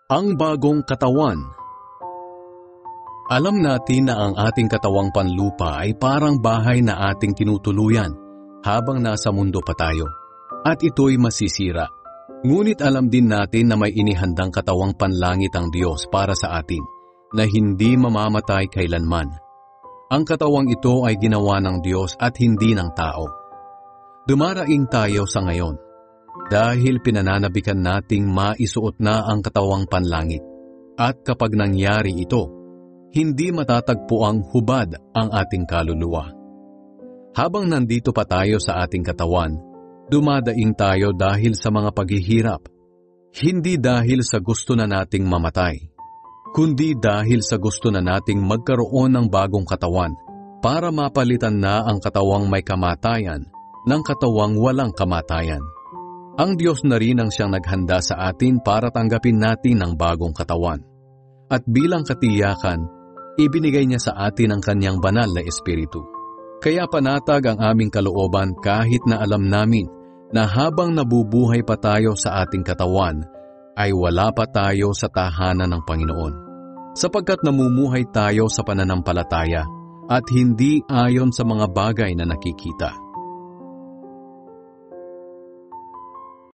Ang bagong katawan. Alam natin na ang ating katawang panlupa ay parang bahay na ating tinutuluyan habang nasa mundo pa tayo. At ito'y masisira. Ngunit alam din natin na may inihandang katawang panlangit ang Diyos para sa atin, na hindi mamamatay kailanman. Ang katawang ito ay ginawa ng Diyos at hindi ng tao. Dumaraing tayo sa ngayon, dahil pinananabikan nating maisuot na ang katawang panlangit. At kapag nangyari ito, hindi matatagpuang hubad ang ating kaluluwa. Habang nandito pa tayo sa ating katawan, dumadaing tayo dahil sa mga paghihirap. Hindi dahil sa gusto na nating mamatay, kundi dahil sa gusto na nating magkaroon ng bagong katawan para mapalitan na ang katawang may kamatayan ng katawang walang kamatayan. Ang Diyos na rin ang siyang naghanda sa atin para tanggapin natin ang bagong katawan. At bilang katiyakan, ibinigay niya sa atin ang kanyang banal na espiritu. Kaya panatag ang aming kalooban kahit na alam namin na habang nabubuhay pa tayo sa ating katawan, ay wala pa tayo sa tahanan ng Panginoon. Sapagkat namumuhay tayo sa pananampalataya at hindi ayon sa mga bagay na nakikita.